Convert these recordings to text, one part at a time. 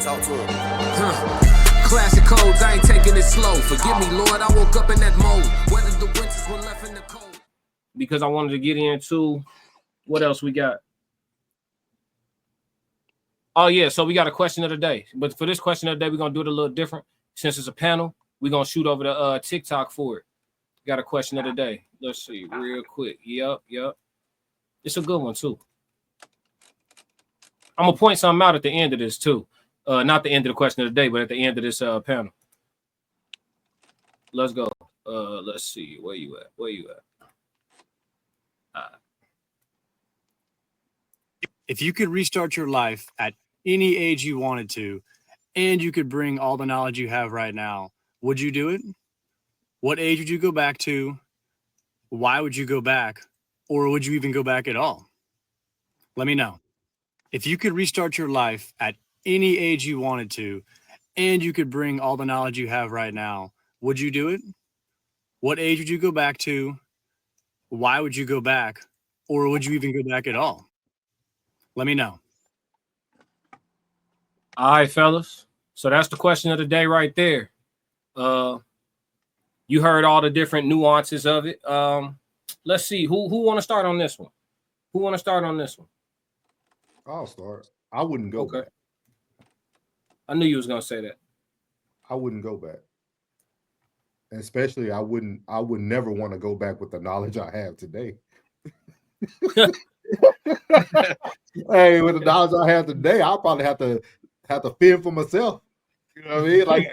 Talk to him. Classic codes, I ain't taking it slow. Forgive me, Lord, I woke up in that mode. Whether the winters were left in the cold. Because I wanted to get into what else we got. Oh, yeah, so we got a question of the day. But for this question of the day, we're going to do it a little different. Since it's a panel, we're going to shoot over the TikTok for it. Got a question of the day. Let's see real quick. Yep. It's a good one, too. I'm going to point something out at the end of this, too. Not the end of the question of the day, but at the end of this panel. Let's go. Let's see. Where you at? If you could restart your life at any age you wanted to, and you could bring all the knowledge you have right now, would you do it? What age would you go back to? Why would you go back? Or would you even go back at all? Let me know. If you could restart your life at any age you wanted to, and you could bring all the knowledge you have right now, would you do it? What age would you go back to? Why would you go back? Or would you even go back at all? Let me know. All right, fellas. So that's the question of the day right there. You heard all the different nuances of it. Let's see. Who want to start on this one? I'll start. I wouldn't go back. I knew you was gonna say that. I wouldn't go back. And especially I would never want to go back with the knowledge I have today. Hey, with the knowledge I have today, I'll probably have to fend for myself. You know what I mean? Like,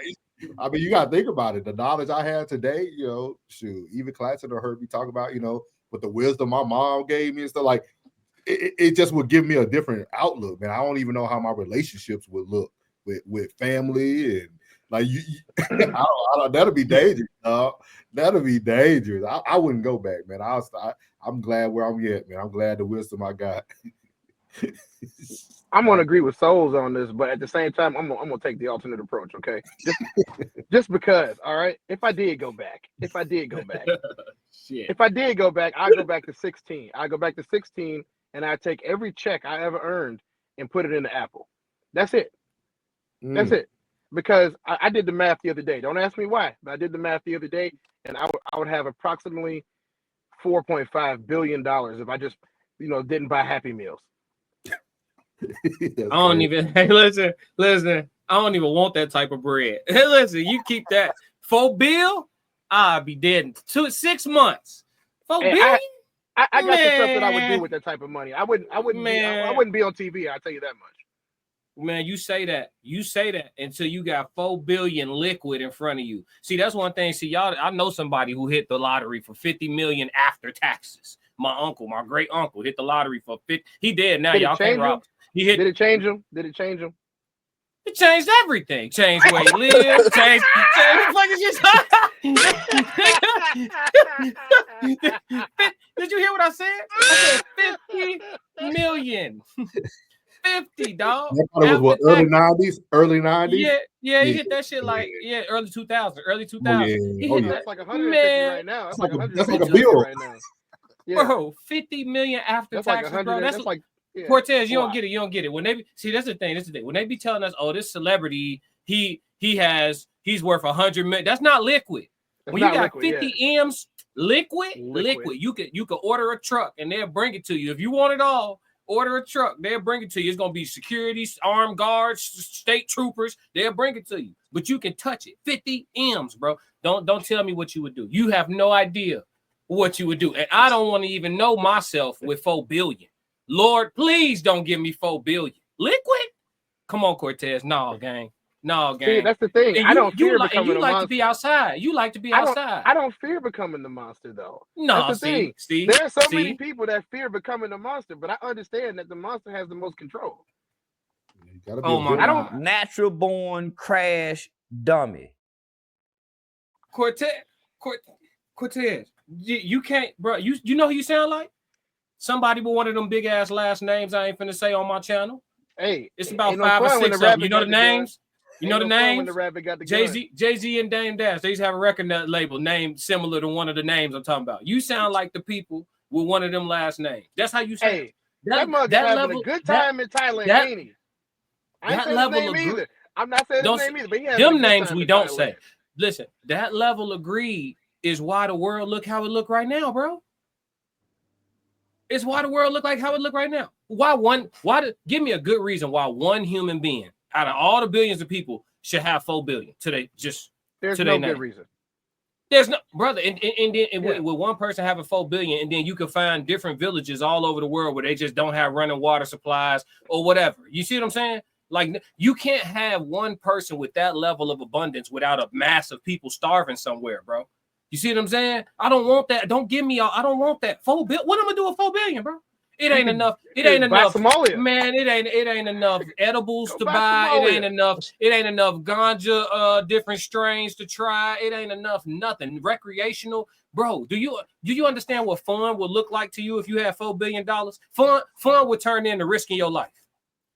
I mean, you gotta think about it. The knowledge I have today, you know, shoot, even Clanton heard me talk about, you know, with the wisdom my mom gave me and stuff, like it just would give me a different outlook, man. I don't even know how my relationships would look with family and like you I don't, that'll be dangerous, dog. That'll be dangerous. I wouldn't go back, man. I'm glad where I'm at, man. I'm glad the wisdom I got. I'm gonna agree with Souls on this, but at the same time, I'm gonna take the alternate approach, okay? Just because, all right. If I did go back, Shit. if I did go back, I go back to 16. I go back to 16, and I take every check I ever earned and put it into Apple. That's it. That's it. Because I did the math the other day. Don't ask me why, but I did the math the other day, and I would have approximately $4.5 billion if I just, didn't buy Happy Meals. I don't even. Hey, listen. I don't even want that type of bread. Hey, listen, you keep that $4 billion, I'll be dead in 6 months. $4 billion. I got some stuff that I would do with that type of money. I wouldn't be on TV. I'll tell you that much. Man, you say that until you got $4 billion liquid in front of you. See, that's one thing. See, y'all, I know somebody who hit the lottery for $50 million after taxes. My great uncle hit the lottery for 50. He dead now. Y'all can't rob. Did it change him? It changed everything. Changed where he lived. Changed Did you hear what I said? I said 50 million. 50, dog. I thought it was what, early 90s? Early 90s? Yeah, he hit that shit like early 2000. That's like 150 right now. That's like a bill right now. Yeah. Bro, 50 million after taxes, bro. That's like Cortez, you don't get it. When they that's the thing. When they be telling us, oh, this celebrity, he's worth 100 million. That's not liquid. When you got 50 M's liquid, you could order a truck and they'll bring it to you. If you want it all, order a truck, they'll bring it to you. It's gonna be security, armed guards, state troopers, they'll bring it to you. But you can touch it. 50 M's, bro. Don't tell me what you would do. You have no idea what you would do. And I don't want to even know myself with 4 billion. Lord, please don't give me 4 billion. Liquid? Come on, Cortez. No, gang. See, that's the thing. I don't fear becoming a monster. You like to be outside. You like to be outside. I don't fear becoming the monster, though. No, that's the thing. See, there are so many people that fear becoming the monster, but I understand that the monster has the most control. Oh my God. Natural born crash dummy. Cortez, you can't, bro. You know who you sound like? Somebody with one of them big ass last names I ain't finna say on my channel. Hey, it's about 5 or 6 of them. You know the names? You know the names? Jay-Z and Dame Dash. They used to have a record label named similar to one of the names I'm talking about. You sound like the people with one of them last names. That's how you sound. Hey, that mug having a good time in Thailand, ain't he? I ain't saying his name either. I'm not saying his name either, but he has them names we don't say. Listen, that level of greed is why the world look how it look right now, bro. It's why the world look like how it look right now. Give me a good reason why one human being out of all the billions of people should have 4 billion today. There's no good reason. There's no, brother, and with one person having 4 billion, and then you can find different villages all over the world where they just don't have running water supplies or whatever. You see what I'm saying? Like, you can't have one person with that level of abundance without a mass of people starving somewhere, bro. You see what I'm saying? I don't want that. Don't give me I don't want that 4 billion. What am I gonna do with 4 billion, bro? It ain't enough. It ain't enough. Somalia. Man, it ain't enough edibles to buy. Somalia. It ain't enough ganja, different strains to try. It ain't enough nothing. Recreational. Bro, do you understand what fun would look like to you if you had $4 billion? Fun would turn into risking your life.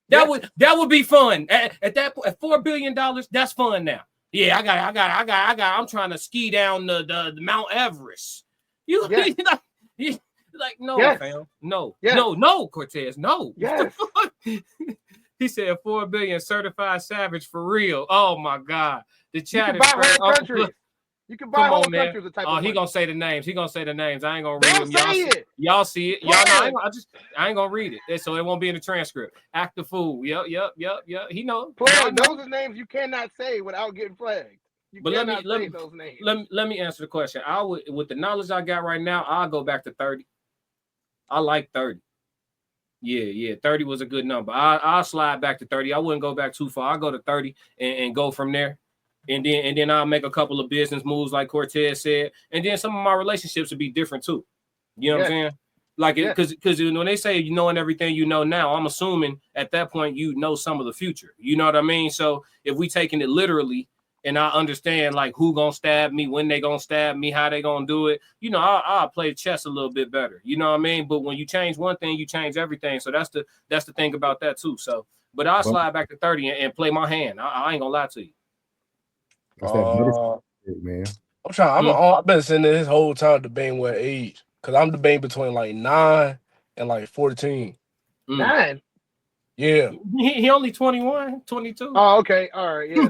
That would be fun. At that point, at $4 billion, that's fun now. Yeah, I'm trying to ski down the Mount Everest. Like, no, fam. No. No, Cortez. No. Yes. He said 4 billion certified savage for real. Oh my God. The chat is whole countries. You can buy whole countries of type of he gonna say the names. I ain't gonna read them. Y'all see it. Y'all know I ain't gonna read it. So it won't be in the transcript. Act the fool. Yep. He knows. Those are names you cannot say without getting flagged. Let me answer the question. I would, with the knowledge I got right now, I'll go back to 30. I like 30. Yeah. 30 was a good number. I'll slide back to 30. I wouldn't go back too far. I'll go to 30 and go from there. And then I'll make a couple of business moves like Cortez said. And then some of my relationships would be different too. You know what I'm saying? Like, because when they say you knowing everything you know now, I'm assuming at that point you know some of the future. You know what I mean? So if we taking it literally, and I understand like who gonna stab me, when they gonna stab me, how they gonna do it. You know, I'll play chess a little bit better. You know what I mean? But when you change one thing, you change everything. So that's the thing about that too. So, but I'll slide back to 30 and play my hand. I ain't gonna lie to you. That's that man. I'm trying. I've been sitting there this whole time debating what age, because I'm debating between like 9 and like 14. 9. Yeah. He only 21, 22. Oh, okay. All right. Yeah.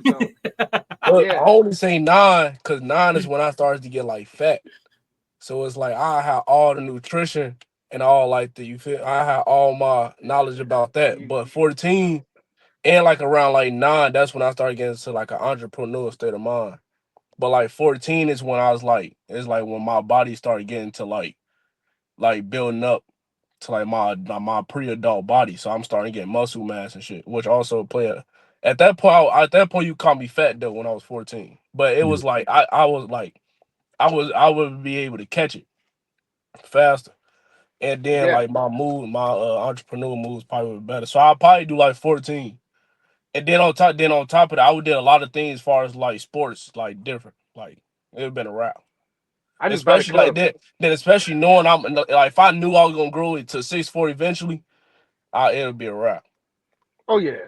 So, I only say 9 because 9 is when I started to get like fat. So it's like I have all the nutrition and all like I have all my knowledge about that. But 14 and like around like 9, that's when I started getting to like an entrepreneurial state of mind. But like 14 is when I was like, it's like when my body started getting to like building up to like my pre-adult body. So I'm starting to get muscle mass and shit, which also at that point you called me fat though when I was 14. But it was like I would be able to catch it faster. And then like my entrepreneur moves probably were better. So I'll probably do like 14. And then on top of that, I would did a lot of things as far as like sports, like different. Like it would have been a wrap. Especially like that. Then especially knowing I'm like, if I knew I was gonna grow it to 6'4" eventually, it would be a wrap. Oh yeah.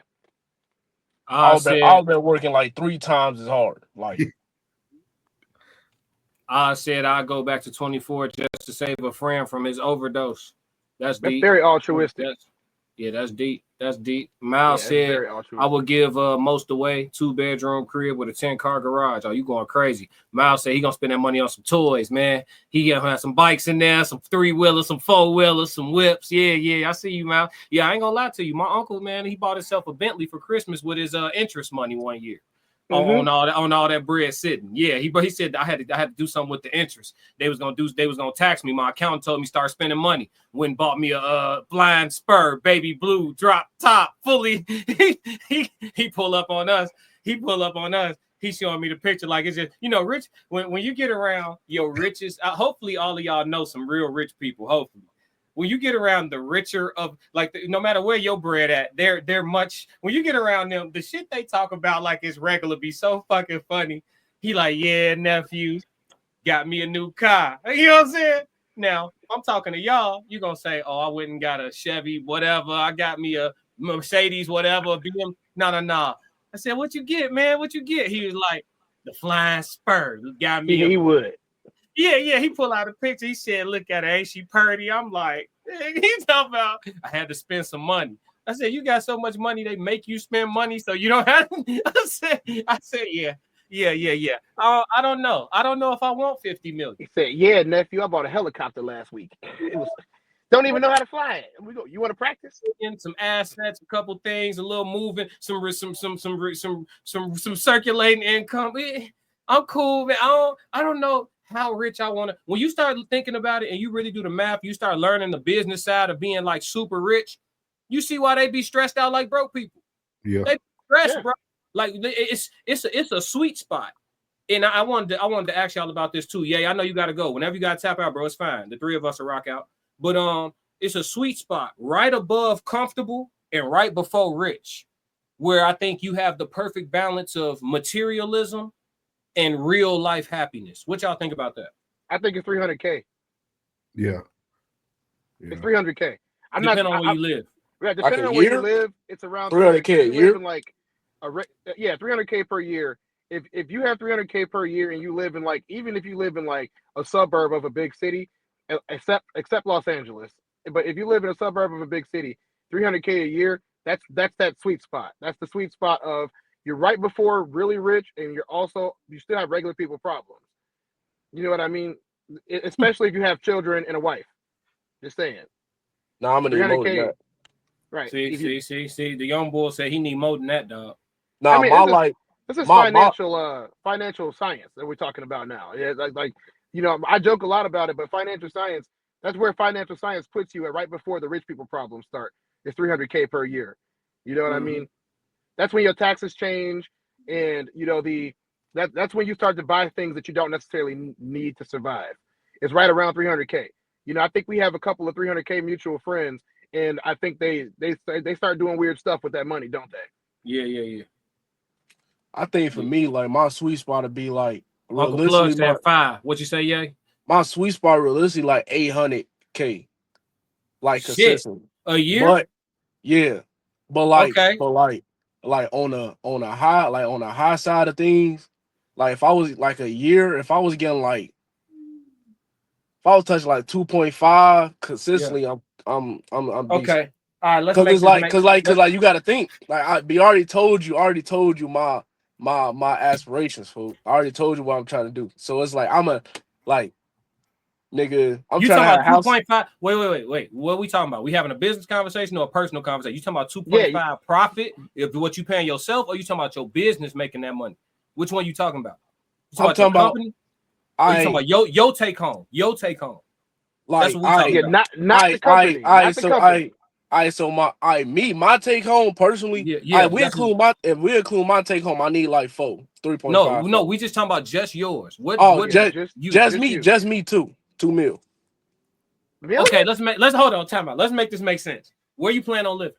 I've been working like 3 times as hard. Like I said I'll go back to 24 just to save a friend from his overdose. That's deep. Very altruistic. That's deep. That's deep. Miles said I would give most away, 2-bedroom crib with a 10-car garage. Oh, you going crazy. Miles said he gonna spend that money on some toys, man. He gonna have some bikes in there, some 3-wheelers, some 4-wheelers, some whips. Yeah. I see you, Miles. Yeah, I ain't gonna lie to you. My uncle, man, he bought himself a Bentley for Christmas with his interest money one year. On all that bread sitting. Yeah, he said I had to do something with the interest. They was gonna tax me. My accountant told me start spending money. Went and bought me a blind spur, baby blue, drop top, fully. he pull up on us. He's showing me the picture like it's just, rich. When you get around your richest, hopefully all of y'all know some real rich people. Hopefully. When you get around the richer of no matter where your bread at, they're much. When you get around them, the shit they talk about like it's regular be so fucking funny. He like, yeah, nephew, got me a new car. You know what I'm saying? Now I'm talking to y'all. You gonna say, oh, I went and got a Chevy, whatever. I got me a Mercedes, whatever. BM. No. I said, what you get, man? What you get? He was like, the flying spur. Got me. He would. Yeah. He pulled out a picture. He said, look at her. Ain't she purty? I'm like, he's talking about, I had to spend some money. I said, you got so much money, they make you spend money so you don't have to. I said, yeah. I don't know. I don't know if I want 50 million. He said, yeah, nephew, I bought a helicopter last week. Don't even know how to fly it. We go, you want to practice? Some assets, a couple things, a little moving, some circulating income. I'm cool, man. I don't know how rich I want to. When you start thinking about it and you really do the math, you start learning the business side of being like super rich. You see why they be stressed out like broke people. Yeah, they be stressed, bro. Like it's a sweet spot. And I wanted to ask y'all about this too. Yeah, I know you got to go. Whenever you got to tap out, bro, it's fine. The three of us will rock out. But it's a sweet spot right above comfortable and right before rich, where I think you have the perfect balance of materialism and real life happiness. What y'all think about that? I think it's 300K. Yeah. It's 300K. Depending on where you live. Yeah, depending on where you live, it's around 300K a year. Like 300K per year. If you have 300K per year and you live in like, even if you live in like a suburb of a big city, except Los Angeles, but if you live in a suburb of a big city, 300K a year, that's that sweet spot. That's the sweet spot of you're right before really rich, and you still have regular people problems. You know what I mean? Especially if you have children and a wife. Just saying. No, I'm gonna need more than that. Right. See. The young boy said he need more than that, dog. No, I mean, this is financial science that we're talking about now. Yeah, like you know, I joke a lot about it, but financial science, that's where financial science puts you at right before the rich people problems start. It's 300K per year. You know what I mean? That's when your taxes change, and you know that's when you start to buy things that you don't necessarily need to survive. It's right around 300K. You know, I think we have a couple of 300K mutual friends, and I think they start doing weird stuff with that money, don't they? Yeah. I think for me, like my sweet spot would be like Uncle Plug said 5. What you say, Yay? My sweet spot realistically like 800K, like consistent a year. But yeah, but like on a high side of things, like if I was like a year, if I was getting like, if I was touching like 2.5 consistently, I'm okay. All right, let's make because you got to think like I already told you my aspirations, fool. I already told you what I'm trying to do. So it's like I'm a like nigga. I'm you trying talking to have 2.5. Wait. What are we talking about? We having a business conversation or a personal conversation? You talking about 2.5 profit if what you paying yourself, or you talking about your business making that money? Which one you talking about? I'm talking about company? You talking about your take home? Your take home. Like that's what we talking about. Not the company. My take home personally. If we include my take home, I need like 3.5. No, we just talking about just yours. Just me too. 2 mil. Really? Okay, let's hold on. Time out. Let's make this make sense. Where you plan on living?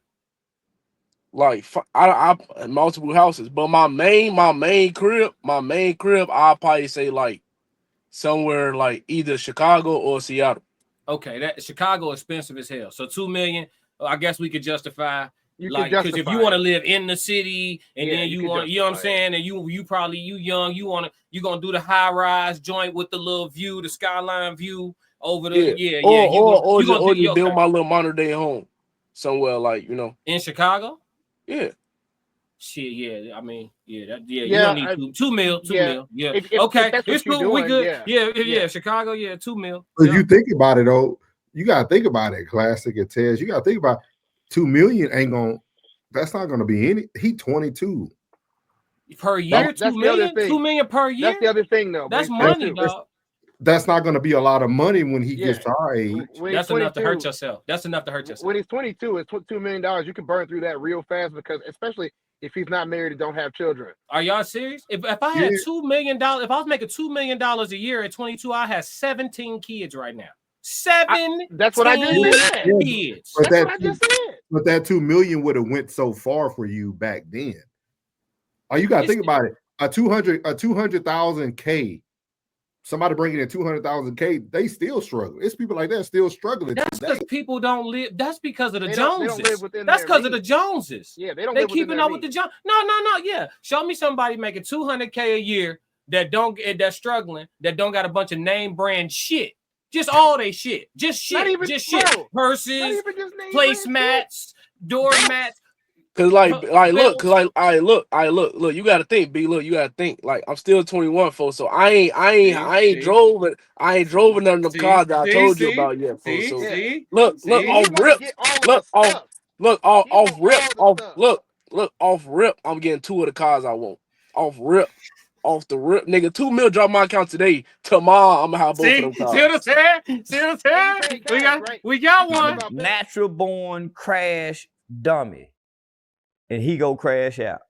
Like I multiple houses, but my main crib, I'll probably say like somewhere like either Chicago or Seattle. Okay, that Chicago expensive as hell. So 2 million, I guess we could justify. Because if you want to live in the city and then you want, you know what I'm saying, and you probably young, you gonna do the high rise joint with the little view, the skyline view over the or you build my little modern day home somewhere like in Chicago. Yeah. Shit, yeah. I mean, you don't need 2 mil. Yeah. Okay, it's cool. We good. Yeah. Chicago, 2 mil. If you think about it, though, you gotta think about it. Classic and Tez, you gotta think about 2 million that's not gonna be any. He 22 per year. 2 million. 2 million per year. That's the other thing, though. That's money, dog. That's not going to be a lot of money when he gets to our age. That's enough to hurt yourself. When he's 22, it's $2 million. You can burn through that real fast, because especially if he's not married and don't have children. Are y'all serious? If I had $2 million, if I was making $2 million a year at 22, I had 17 kids right now. That's what I just said. Kids. That's what I just said. But that 2 million would have went so far for you back then. You got to think about it. A 200,000 K. Somebody bringing in 200,000 K, they still struggle. It's people like that still struggling. That's because people don't live. That's because of the Joneses. That's because of the Joneses. Yeah, they don't. They keeping up with the Joneses. No. Yeah, show me somebody making 200K a year that's struggling, that don't got a bunch of name brand shit. Just all they shit. Just shit. Just shit. Purses, placemats, doormats. Cause look, look. You gotta think, B. Look, you gotta think. Like I'm still 21, folks. So I ain't drove none of them cars that I told you about yet, folks. So look, off rip, off rip. I'm getting 2 of the cars I want. Off the rip, nigga. $2 million drop my account today. Tomorrow I'm gonna have both of them cars. See what I'm saying? We got one. Natural born crash dummy, and he go crash out.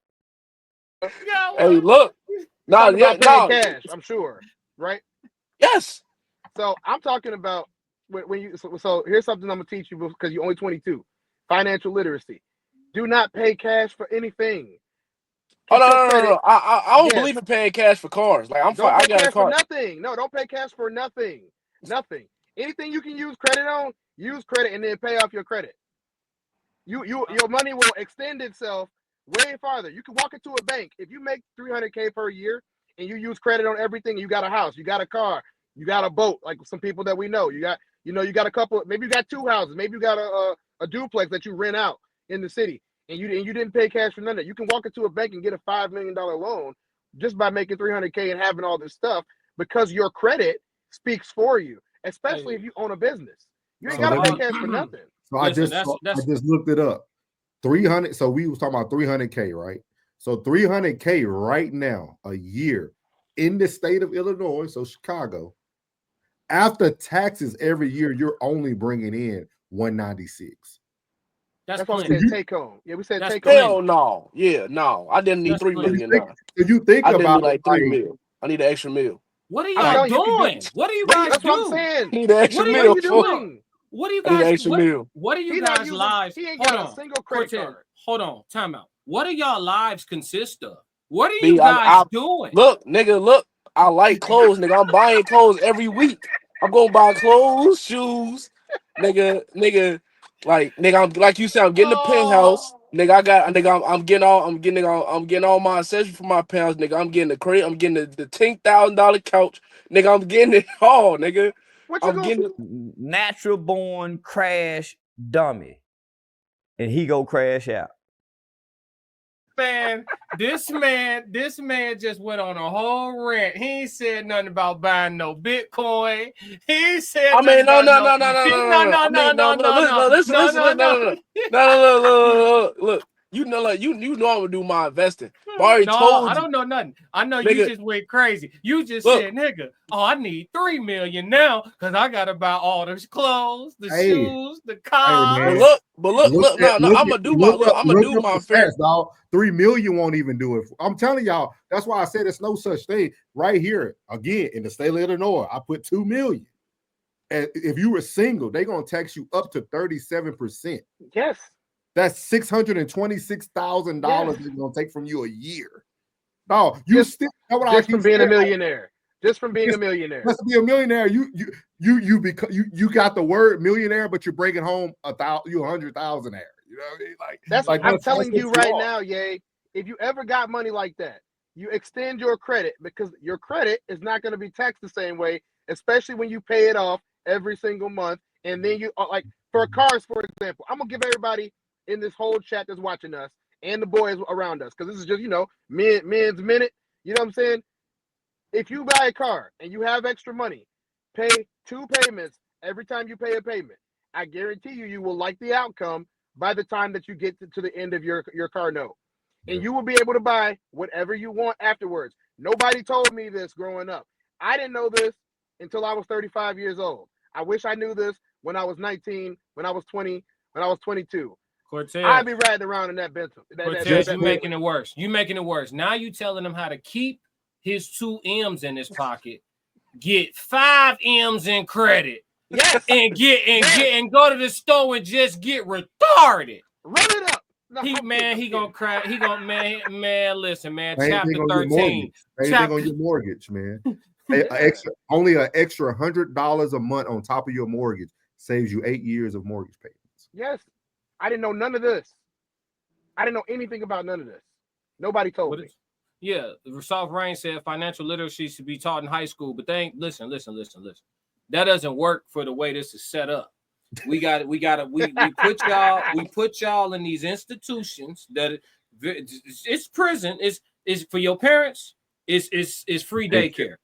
Hey, look. Cash, I'm sure, right? Yes. So I'm talking about when you. So here's something I'm gonna teach you because you're only 22. Financial literacy. Do not pay cash for anything. Oh no. I don't believe in paying cash for cars. Like I got a car. For nothing. No, don't pay cash for nothing. Nothing. Anything you can use credit on, use credit and then pay off your credit. Your money will extend itself way farther. You can walk into a bank. If you make $300K per year and you use credit on everything, you got a house, you got a car, you got a boat, like some people that we know. You got a couple, maybe you got 2 houses, maybe you got a duplex that you rent out in the city. And you didn't pay cash for none of that. You can walk into a bank and get a $5 million loan just by making $300K and having all this stuff because your credit speaks for you, especially if you own a business. You ain't got to pay cash for nothing. So I just looked it up. 300. So we was talking about 300K, right? So 300K right now a year in the state of Illinois, so Chicago, after taxes every year, you're only bringing in 196. That's what we said take home. Yeah, we said take home. Hell no. Yeah, no. I didn't need 3 million. So you think about like 3 million. I need an extra meal. What are y'all doing? What do you guys do? What I'm saying. I need an extra meal. What are you doing? What are you guys? What are you guys' lives? He ain't got a single credit card. Hold on, time out. What do y'all lives consist of? What are you guys doing? Look, nigga, look. I like clothes, nigga. I'm buying clothes every week. I'm gonna buy clothes, shoes, nigga. Like nigga, I'm like you said, I'm getting the penthouse. Nigga, I'm getting all my accessories for my penthouse, nigga. I'm getting the crate, I'm getting the $10,000 couch, nigga. I'm getting it all, nigga. I'm getting natural born crash dummy, and he go crash out. Man, this man just went on a whole rant. He ain't said nothing about buying no Bitcoin. He said, I mean, no. Look. You know, like you know, I'm gonna do my investing. I don't know nothing. I know nigga, you just went crazy. You just said, nigga, I need 3 million now because I gotta buy all those clothes, the shoes, the cars. But look, I'm gonna do my fair. Dog. 3 million won't even do it. I'm telling y'all, that's why I said it's no such thing. Right here, again, in the state of Illinois, I put 2 million. And if you were single, they're gonna tax you up to 37%. Yes. That's $626,000 they're gonna take from you a year. No, you still just from being a millionaire. Just from being a millionaire. Just to be a millionaire, you got the word millionaire, but you're bringing home 100,000 there. You know what I mean? Like that's like I'm telling you right now, Ye. If you ever got money like that, you extend your credit because your credit is not going to be taxed the same way, especially when you pay it off every single month. And then you like for cars, for example, I'm gonna give everybody in this whole chat that's watching us and the boys around us, because this is just, men's minute. You know what I'm saying? If you buy a car and you have extra money, pay 2 payments every time you pay a payment. I guarantee you will like the outcome by the time that you get to the end of your car note. And you will be able to buy whatever you want afterwards. Nobody told me this growing up. I didn't know this until I was 35 years old. I wish I knew this when I was 19, when I was 20, when I was 22. Cortez, I'd be riding around in that Bentley. Cortez, you're making it worse. You're making it worse. Now you telling him how to keep his 2 M's in his pocket, get 5 M's in credit, and go to the store and just get retarded. Run it up. No, he gonna cry. He gonna man. Listen, man. Chapter 13. Anything on your mortgage, man. Only an extra $100 a month on top of your mortgage saves you 8 years of mortgage payments. Yes. I didn't know none of this. I didn't know anything about none of this. Nobody told me. Yeah, Soft Rain said financial literacy should be taught in high school, but they ain't listen. That doesn't work for the way this is set up. We put y'all in these institutions that it's prison. It's for your parents. It's free daycare,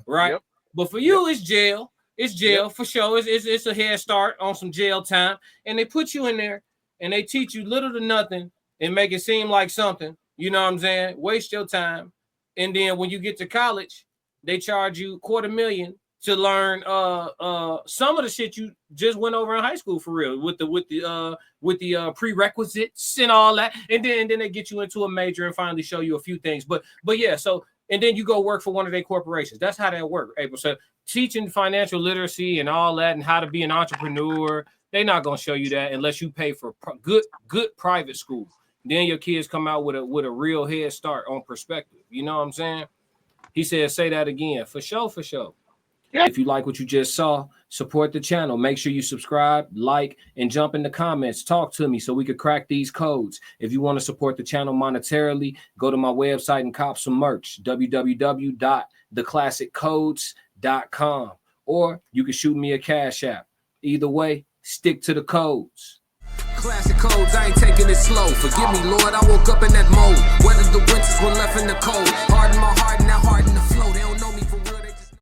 right? Yep. But for you, it's jail. It's jail for sure. It's a head start on some jail time, and they put you in there and they teach you little to nothing and make it seem like something. You know what I'm saying? Waste your time, and then when you get to college, they charge you $250,000 to learn some of the shit you just went over in high school for real with the prerequisites and all that, and then they get you into a major and finally show you a few things. But yeah, so and then you go work for one of their corporations. That's how that works, April. So teaching financial literacy and all that and how to be an entrepreneur, they're not gonna show you that unless you pay for good private school. Then your kids come out with a real head start on perspective. You know what I'm saying? He said, say that again. For sure. Yeah. If you like what you just saw, support the channel. Make sure you subscribe, like, and jump in the comments. Talk to me so we could crack these codes. If you want to support the channel monetarily, go to my website and cop some merch, www.theclassiccodes.com. Or you can shoot me a Cash App. Either way, stick to the codes. Classic codes, I ain't taking it slow. Forgive me, Lord, I woke up in that mode.